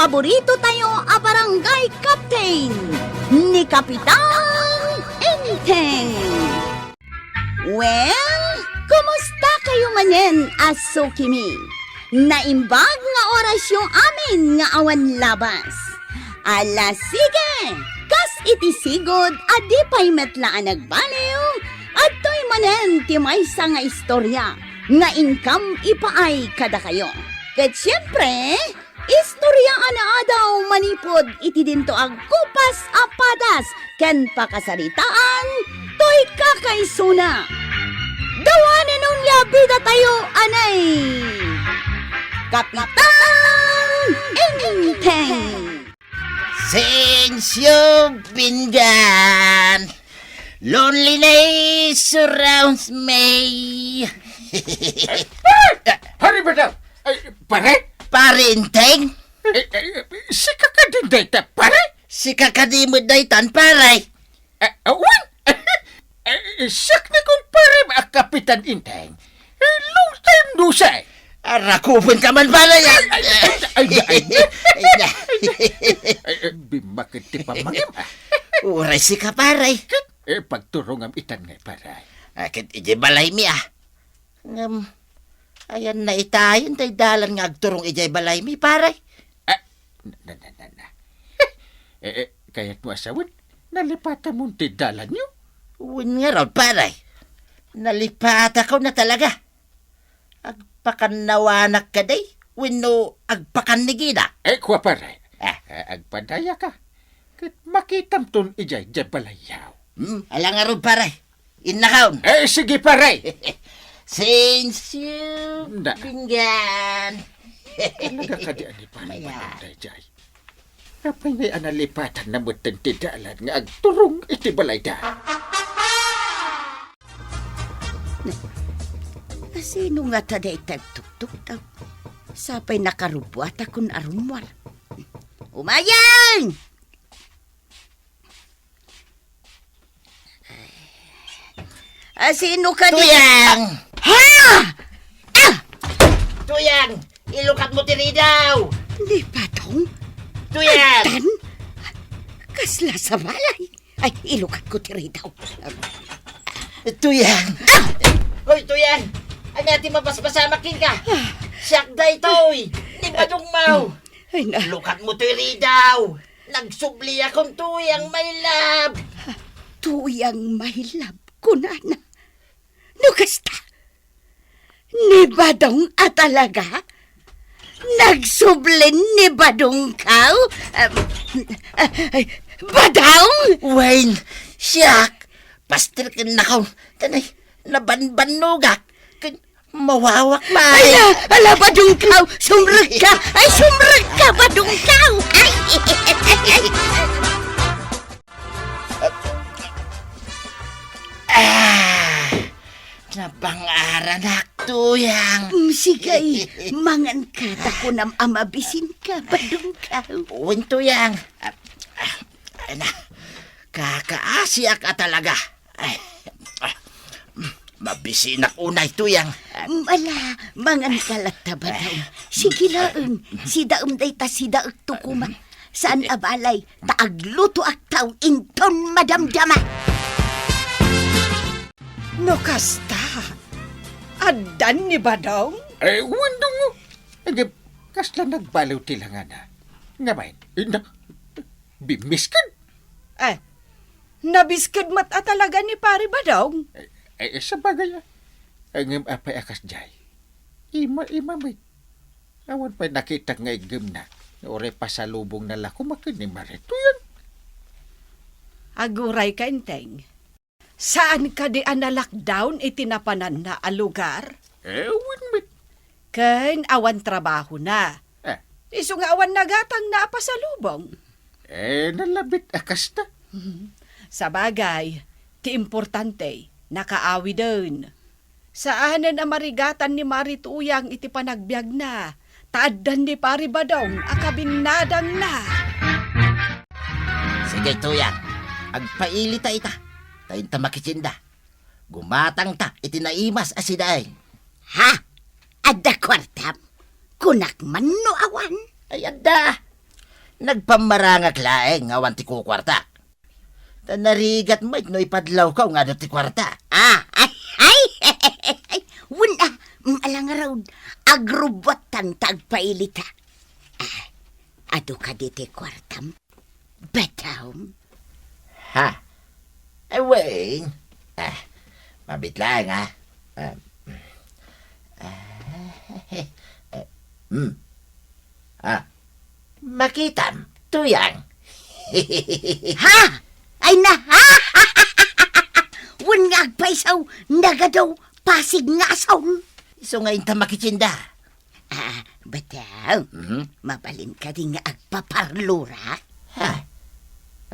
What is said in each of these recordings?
paborito tayo a barangay captain ni Kapitan Enteng. Well, kumusta kayo manen, Asukimi? Naimbag nga oras yung amin nga awan labas. Ala sige, kas itisigod adi pa'y metlaan nagbaliw at to'y manen ti maysa nga istorya nga income ipaay kada kayo. Ket siyempre, istorya na daw manipod iti dinto ag kupas apadas ken pakasaritaan to'y kakaisuna. Dawanin nun nga bida tayo, anay! Kapitan Enteng! Sensyo Bingan, loneliness surrounds me. Hari ba daw? Pare? Pare Enteng, Si kakadin dayta, pare? si kakadimod daytan pare. Awan? Sak na kong pare ba Kapitan Inteng? Long time no say. Arakupon ka man pare yan. Bimakit ti pamangim. Uray si ka pare. Pagturong am itan ngay pare. Akit ije balay mi ah. Ayan na itayon tay dalan nga agturong ije balay mi pare. Na. Kaya't mo asawan, nalipatan mo ti dalan nyo. Uwin nga raw pare. Nalipat ako na talaga. Agpakanawanak ka day. Wino agpakanigida. Kwa pare. Agpadaya ka. Kit makitam ton ijay balayaw. Alang nga raw pare. Innakaon. Sige pare. Since you Da. Bingan. Talaga ka di ani pare manunday jay. Kapay may analipatan na mutan ti dalan nga agturong iti balay da. Sino nga taday tagtuktuk daw? Sapay nakarubuat akong arumwal. Umayang! Sino ka Tuyang! Ha! Tuyang! Ilukat mo tiri daw! Di ba tong? Tuyang! Tan? Kasla sa balay. Ay, ilukat ko tiri daw. Tuyang! Hoy, Tuyang! Ang ating mapaspasamak ka! Siyak day toy! Di ba dong mau? Ay, na. Lukat mo tiri daw! Nagsubli akong Tuyang, my love! Tuyang mahilab ko na. Nukasta. Ni Badong talaga? Nagsublin ni Badong kaw? Badong? Wayne! Siyak! Pastir ka na kaw! Tanay, nabanbanugak! Mawawak pa! Ala, Badong kaw! Sumrag ka! Ay, sumrag ka, Badong kaw! Ay! Nabangaranak, Tuyang! Sigay, mangan ka, tako nam amabisin ka, Badong kaw. Uwin, Tuyang! Ay na, kakaasya ka talaga! Mabisinak unay, Tuyang! Ala, mangan kalata ba daw? Sige laon, si daom day ta si daog tukuma. Saan abalay, taagluto at tao inton madamdama. No kasta. Adan ni Badong? Wandong mo. Kasla nagbalaw tila nga na. Nga main, bimiskan. Nabiskid mat talaga ni Pari Badong? Sa bagay ang apay akas jay. Ima may. Awan pa nakita nga igim na. Ore pasalubong na lako makin ni Marito yan. Aguray ka, Enteng. Saan ka di lockdown itinapanan na alugar? Winmit. Kain awan trabaho na. Iso nga awan nagatang na pasalubong. Nalabit akas na. Sa bagay, ti importante, nakaawi doon. Saanan ang marigatan ni Marituyang iti panagbiag na. Taadan ni Pari Badong, akabinadang na. Sige, Tuyang. Agpaili ta ita. Tayin ta makitsinda. Gumatang ta, itinaimas asiday. Ha? Adda kwartam? Kunak man no awan? Ay, anda. Nagpamarangak laeng nga wan ti kukwarta. Tanarigat mo no ipadlaw ka nga ti kwarta. Ay, wala, alang raw, agrobatan tagpailita. Ado ka diti kwartam, bataw. Ha? Ay, wait. Mabit lang, ha? Makitam, tuyang. Ha? Ay na, ha? Wan nga agpaisaw, nagadaw, pasig nga asaw. So ngayon ta makitsinda. Bataw, mabalin ka din nga agpaparlura. Ha?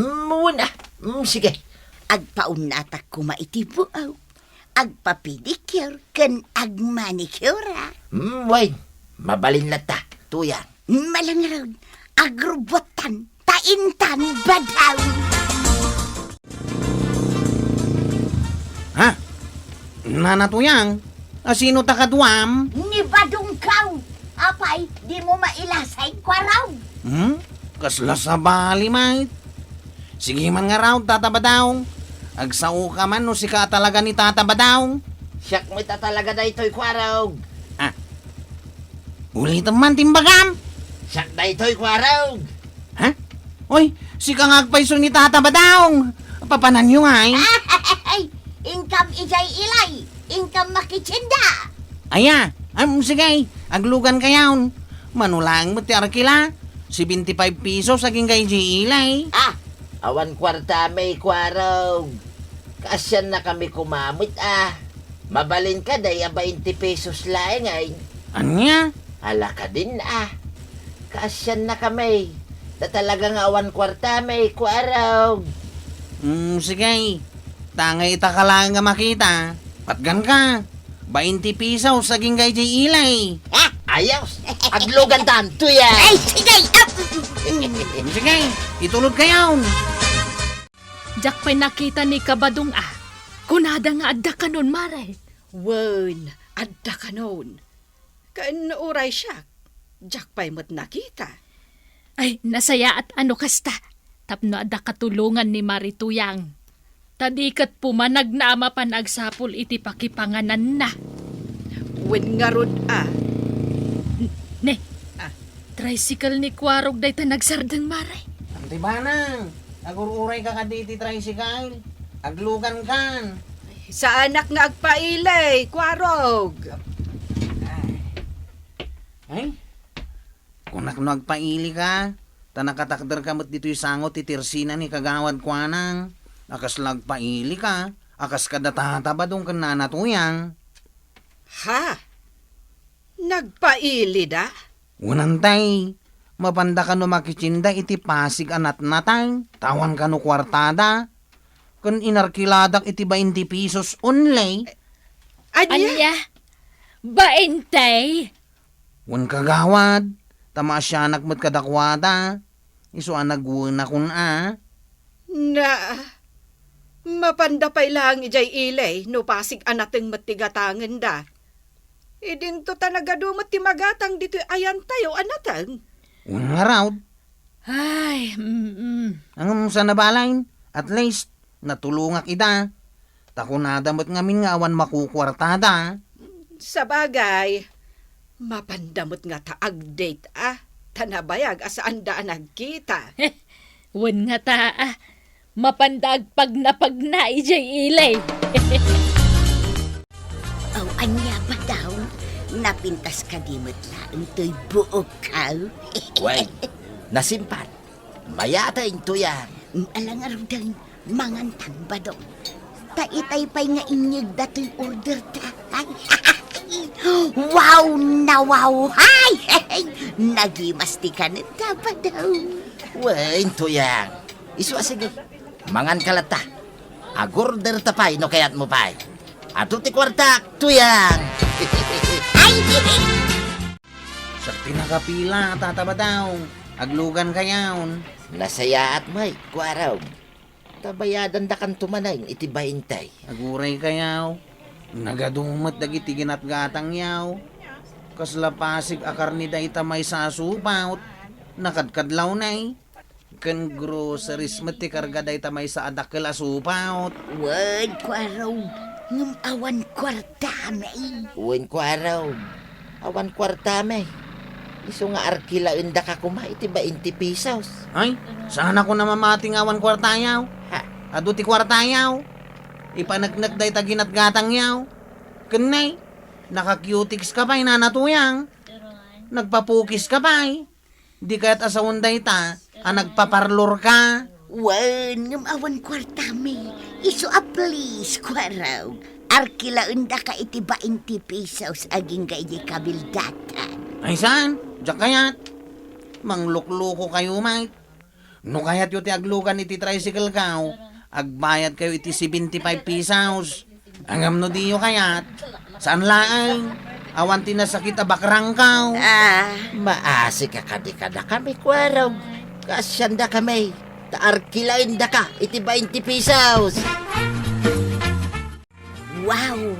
Muna. Sige. Agpaunatak kumaitibuaw. Agpapidicure kan agmanicura. Wait. Mabalin na ta, tuyang. Malangarod, agrobotan, taintan, badaw. Ha? Nanatuyang? Sino takadwam? Ni badong kaw. Apay, di mo mailasay kwaraw. Kasla sa bali, mate. Sige man nga raw, tataba daw. Agsao ka man no si ka talaga ni tataba daw. Siyak mo ita talaga na ito'y kwarog. Ulitan man timbagam. Siyak na ito'y kwarog. Ha? Oy, si ka ngagpaiso ni tataba daw. Papanan nyo nga eh. Ay, income ijay ilay. Income makitsinda. Aya, sige, aglugan kayaw. Manulang mo ti arkila. 75 pesos saging kay Gilay. Awan kwarta may kwarog. Kasyan na kami kumamit Mabalin ka day 20 pesos laeng ay. Anya? Hala ka din Kasyan na kami. Talagang awan kwarta may kwarog. Sige. Tangay ita ka lang nga makita. Patgan ka. 20 pesos saging kay Gilay. Ayaw. Aglugan tanto yan. Ay, sige. Sige, itulod kayaw. Jak pa'y nakita ni Kabadong kunada nga adda kanon, Mare. Wen, adda ka noon. Kaan uray siya. Jak pa'y mo't nakita. Ay, nasaya at ano kasta. Tapno adda katulungan ni Marituyang. Tadikat pumanag na ama panagsapol iti pakipanganan na. Wen nga rod Ne, tricycle ni Kwarog day ta nagsardang, Mare. Ang tibanang. Agururay ka kaditi tricycle. Aglugan kan. Sa anak nga agpailay, Kwarog. Ay, kung nagpaili ka, tanakatakder ka mo't dito'y sangot titirsina ni kagawad kwanang. Akas lagpaili ka, akas kadatataba dong kan nanatuyang. Ha? Nagpaili da? Unantay, mapanda ka no makitsinda iti pasig anat natay, tawan ka no kwartada. Kun inarkiladak iti 20 pesos only. Anya? Baintay? Wan kagawad, tama siya nagmat kadakwada. Iso anaguna kun Na, mapanda pa ilang ijay ilay, no pasig anateng matigatangan da. Idinto talaga dumat ti magatang dito ayan tayo anatang. Wan nga raw, Ay, ang sa nabalain, at least, natulungak ida. Takunada mo't ngamin nga awan makukwartada. Sa bagay, mapandamot nga taag-date tanabayag asaan daan nagkita. wen nga ta, mapandag pag napagna ijay ilay. Anya ba daw? Napintas ka di mo't laang to'y buok ka. Wait. Nasimpan. Mayata into yan. Alang arudang mangantang ba daw? Taitay pa'y nga inyag dato'y order ta. Wow na wow! Hay! Nagimastikan ta ba daw? Wait, into yan. Isu sige. Mangan kalata. Agorder tapay no kayat mo pay. Ato ti kwartak, tuyang. Ay! Sa pinakapila, tataba daw. Aglugan kayaon. Nasaya at may, kwaraw. Tabayadan da kan tumanay, iti baintay. Aguray kayaw. Nagadumat dagiti ginatgatang yaw. Kasla pasig akar ni dayta may sasupaut. Nakadkadlaw na eh. Kan groceries mati karga day tamay sa adak kala supaot. Wad ko araw, ngam awan kwarta may. Uwin ko araw. Awan kwarta may. Iso nga arkila inda ka kuma iti 20 pesos. Ay, sana ko na mamating awan kwartayaw. Ha, Ado ti kwartayaw. Ipanagnak day taginat gatang yaw. Kanay, naka-cutics ka pa'y nanatuyang. Nagpapukis ka pa'y. Di kaya't asawon day ta, nagpaparlor ka. Wan, ngam awan kwarta may. Iso a please ko araw. Arkila unda ka iti 20 pesos aging gayi kabildatan. Ay saan? Diyak kayat. Manglukluko kayo, Mike. No kayat yu ti aglugan iti tricycle kaw, agbayad kayo iti 75 pesos. Angam no diyo kayat. Saan laang? Awan tinasakit a bakrang kaw. maasi ka kadikada kami ko araw. Kasyanda kami. Taarkila inda ka iti 20 pesos. Wow!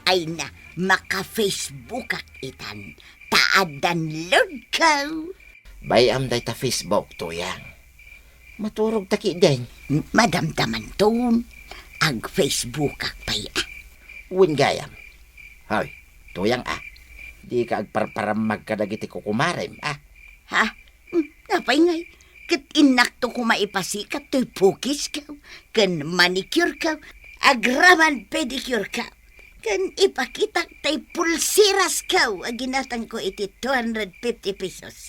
Ay na, maka-Facebook at itan. Taadan load ka. Bayam day ta Facebook tuyang. Maturog taki din. Madamdaman ton. Ag Facebook at paya. Uwin gayam. Hoy, tuyang Di ka agparparam magkadagiti kukumarem Ha? Napay ngay. Kat inakto ko maipasikat to'y pukis ka. Kan manicure ka. Agraman pedicure ka. Kan ipakita tay pulsiras ka. Aginatan ko iti 250 pesos.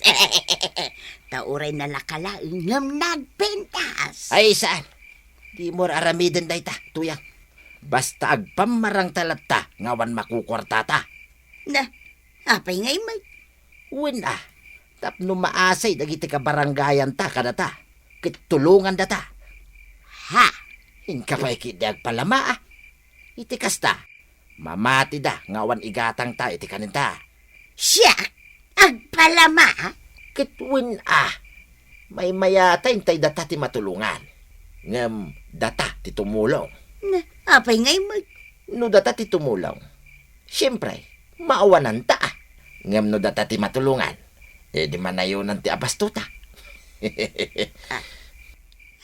Tauray na lakala ngam nagpentas. Ay saan? Di mo aramiden day ta, tuyang. Basta agpamarang talata, ngawan makukwartata. Na, apay ngay may. Uwin tapno maasay dagiti ka barangayan ta kadata. Kitulungan data. Ha? Hinka pa'y kidag palama Iti kasta. Mamati da, ngawan igatang ta iti kaninta. Siya, agpalama. Kitwin may mayatay tay data ti matulungan. Ngam data ti tumulong. Na, apay ngay may. No data ti tumulong. Siyempre, maawanan ta Ngam no data ti matulungan. Di manayunan ti abastuta.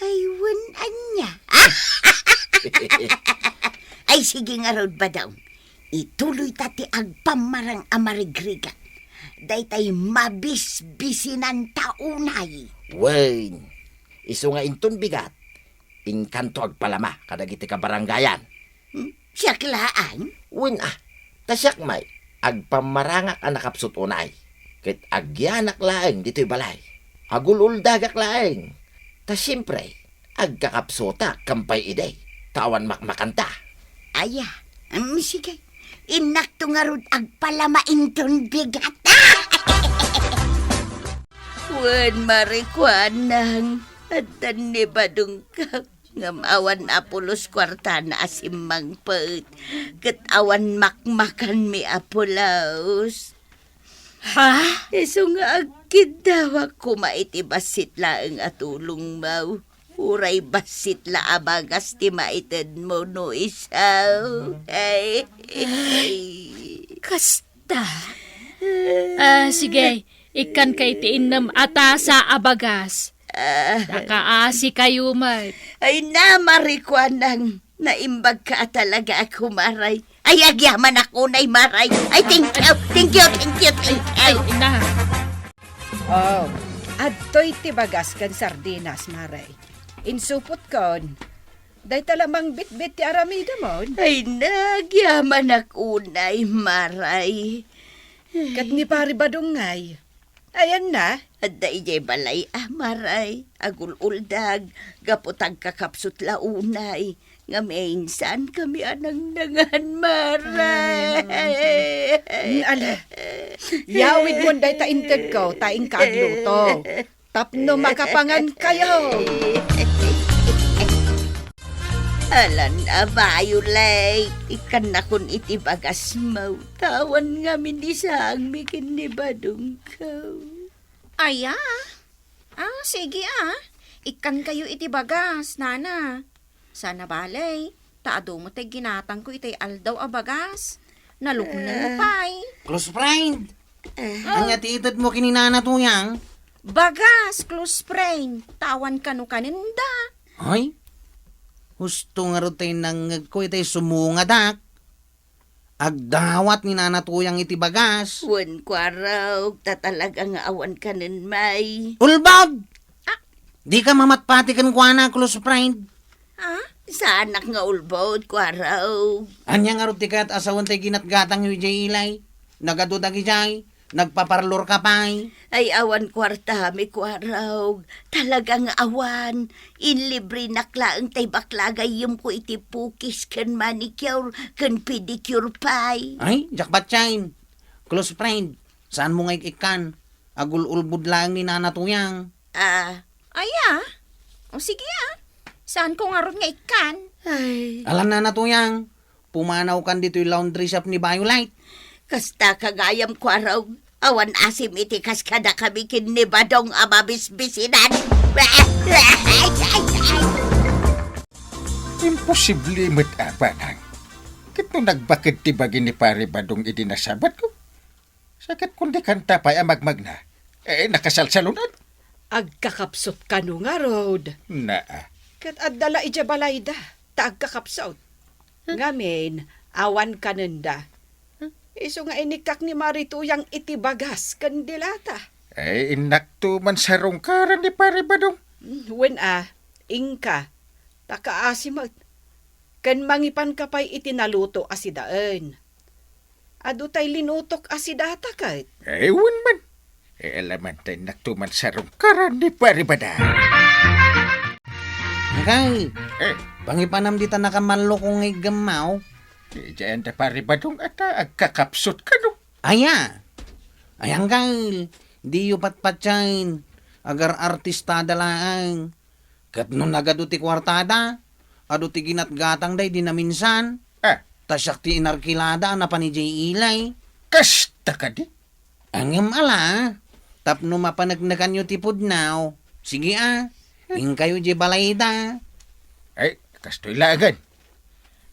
Aywan anya. Ay sige nga rod ba daw. Ituloy tati agpamarang amarigrigat. Daytay mabisbisinan taunay. Wen, iso nga inton bigat. Inkanto agpalama kadagiti ka barangayan. Siya klaan? Wen tasyak may agpamarangak anakapsut unay. Kit agyanak laeng dito'y balay. Agulul-dagak laeng. Ta siyempre, agkakapsota kampay ide. Tawan makmakanta. Aya, sige. Inakto nga rod agpalama inton bigat. Wen marikwanang. At ni badong ka. Ngamawan apulos kwarta na asimang paut. Katawan makmakan mi apulaos. Ha? Eso nga agkid daw ako maitibasit laeng atulong mau. Uray basit la abagas ti maited mo no isaw. Ay. Kasta. Sige, ikan kay tiinam ata sa abagas. Nakaasi kayo, Mike. Ay na, marikwanang. Naimbag ka talaga ako, Maray. Ay, agyaman ako na, Maray. Ay, thank you. Ay, ina. Oh, adtoy ti bagas kan sardinas, Maray. Insupot kon. Day talamang bit-bit ti aramida mo. Ay, nagyaman ako na, Maray. Kat ni pari badungay. Ayan na. At da ijay balay, Maray. Agul-uldag, gaputag kakapsut launay. Nga minsan kami anang nangan, Maray. Ala, yawid mo day ta inted ko, taing kaagluto. Tapno makapangan kayo. Alan abayo lay, ikan na kun iti bagas mo. Tawan nga minisang mikin ni badong ka. Aya. Sige Ikan kayo iti bagas, nana. Sana balay. Taado mo tay ginatang ko iti aldaw a bagas. Naluknan mo pa'y. Close friend, Anya ti itad mo kininana tuyang. Bagas, close friend. Tawan ka no kaninda. Ay, gusto nga rin tayo nangagkoy tayo sumungadak. Agdawat ni nanatuyang iti bagas. Wen kwaraw, tatalaga nga awan ka nun, may. Ulbog! Di ka mamatpati kan kwa na, close friend. Ah? Sa anak nga ulbod, kwaraw. Anya nga rin ti kaya't asawan tayo ginatgatang yung jay ilay. Nagadudagi jay. Nagpaparlor ka pa'y. Ay awan kwarta mi kwaraw. Talagang awan. Inlibre naklaang tay baklagay yung ko iti pukis kan manicure, kan pedicure pay. Ay, jakbat chain. Close friend. Saan mo nga ikan? Agul-ulbud lang ni nanatuyang. Aya. O sige Saan ko nga ron nga ikan? Ay, Alam nanatuyang. Pumanaw kan dito yung laundry shop ni Violite. kasta kagayam kwaraw. Awan asim itikas kada kami kinibadong amabisbisinan. Imposible mo't abanang. Kit no nagbakit ti bagi ni pare badong idinasabat ko. Sakit kundi kanta pa amagmag na. Nakasalsalunan. Agkakapsot ka no nga, Rod. Naa. Kat adala ija balayda, ta agkakapsot. Ngamin, awan kananda. Iso nga inikak ni Marituyang itibagas kandilata. Inakto man sa rongkaran ni pare badong. Wen ingka, takaasimag. Kan mangipan ka pa'y itinaluto asidaan. Ado tay linutok asidata kahit. Ewan man. Alaman tayo nakto man sa rongkaran ni pare badong. Kay, Eh, pangipanam dita nakamanlo kong ngay gamaw. diyan da pare badong at agkakapsot ka no. Aya. Ayang kay, di yu patpatsain. Agar artista dalaan. Kat nung nagado ti kwartada, ado ti ginatgatang day di na minsan. Tasyak ti inarkilada na pa ni Jay Ilay. Kasta ka di. Angem ala. Tapno mapanagnakan yu ti pudnaw. Sige ing kayo di balayda. Kastoy lagan.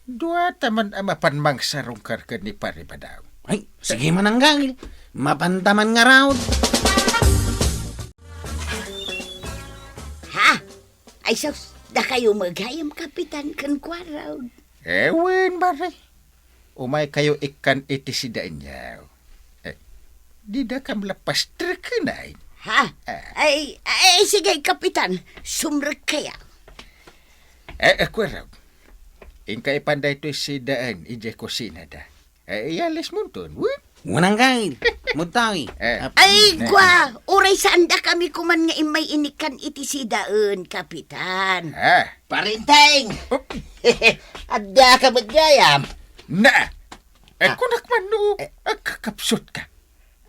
Dua taman mapanmang sa rongkar ka ni pare badong. Ay, sige mananggal. Mapantaman nga raw. Ha? Ay sus, da kayo magayam kapitan kan kwaraw. Ewan pare. Umay kayo ikan iti sidaan niya. Di da kam lapas trikinain. Ha? Ay, sige kapitan, sumrek kaya. Ako raw. Inka ipanday to si daan, ije kusina da. Iyalis mo to, win? Mananggal. Mutawi. Ay, kwa, uray saan da kami kuman nga imay inikan iti sidaan, kapitan. Parinteng! Adda ka magayam. Na! Kunak man no, agkakapsot ka.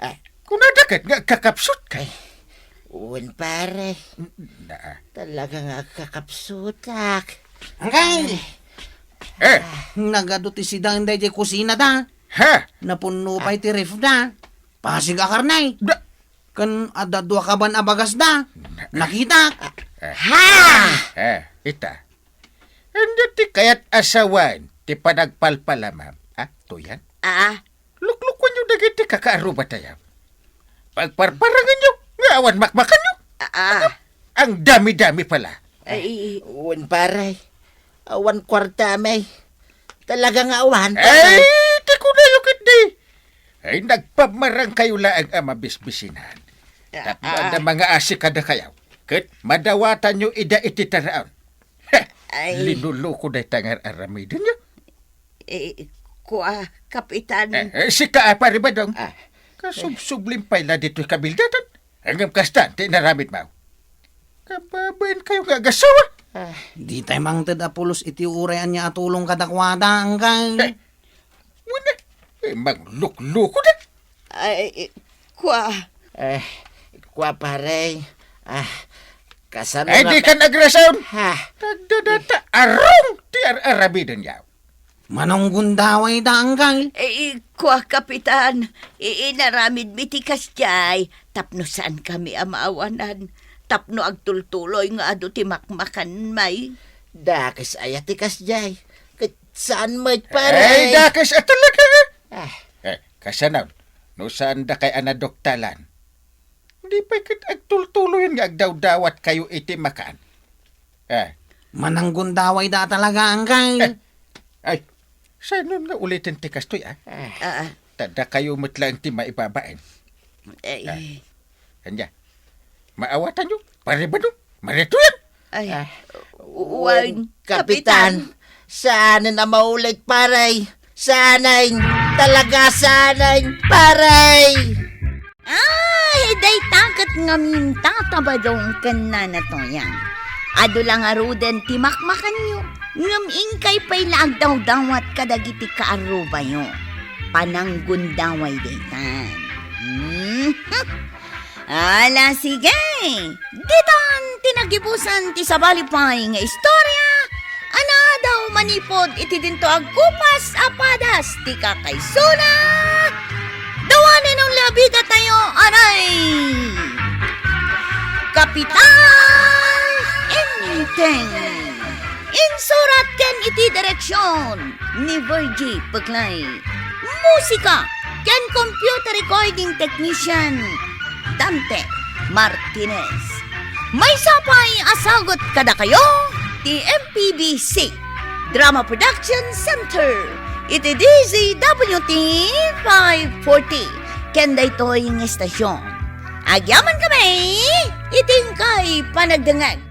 Ah. Kunadakat nga agkakapsot ka. Uwan pare, Na. talaga nga kakapsutak. Anggal. Eh, Nagado ti sidang day di kusina da. ha? Napuno pa iti ref da. Pasig akarnay. Da. Kan ada dua kaban abagas da. Nakita. Ita. Ano ti kayat asawan, ti panagpalpala, ma'am? Tuyan? Luklukwan nyo dagiti kakaaruba tayo. Pagparparangan nyo, ngawan makmakan nyo. Ang dami-dami pala. Ay, Uwan pare, awan kwarta may. Talaga nga awan. Di ko na yukit di. Nagpamarang kayo laang ama bisbisinan. Tapos na mga asikada kayo. Kat madawatan nyo ida ititaraan. Ay. Linuloko na tangar aramidin nyo. kwa, kapitan. Sika pare ba dong? Kasubsublim pa ila dito'y kabildatan. Hanggang kastan, tinaramit mo. Kababain kayo nga gasawa. Di tayo mang tadapulos iti urayan niya atulong kadakwada angkay. Wala. Maglukloko na. Ay, kwa. Kwa pare, kasano Di ka nagrasaon. Ha? Tagdadata, arong ti aramidin yaw. Manong gundaway da angkay. Kwa, kapitan. Inaramid mitikas jay. Tapno saan kami amaawanan. Tapno agtultuloy nga ado ti makmakan may. Dakis ayatikas jay. Saan mo pare? Dakas at talaga. Kasanaw, No saan da kay anadoktalan. Di pa ikit agtultuloy nga agdaw-dawat kayo iti makan. Mananggundaway da talaga angkay. Ay, saan nun nga ulitin ti kastoy Tada kayo matlang ti maibabain. Kanya, maawatan nyo, pare ba no? Marito yan. Uwan, Kapitan, sana na maulit paray. Sanay, talaga sanay, paray. Ay, day takat nga minta tabadong kana na to yan. Ado lang aruden ti makmakan nyo. Ngam ingkay pa'y laagdaw-dawat kadagiti kaaruba nyo. Pananggundaway daytan. Ala, sige. Ditan tinagibusan ti sabalipay nga istorya. Ana daw manipod iti dinto agkupas apadas ti kakaysuna. Dawanin ng labida tayo, aray! Kapitan Inteng! Insurat ken iti direksyon ni Virgie Paglay. Musika ken computer recording technician Dante Martinez. May sapay asagot kada kayo ti MPBC Drama Production Center. Iti DZWT 540 kenda ito'y ng estasyon. Agyaman kami, iting kay panagdangag.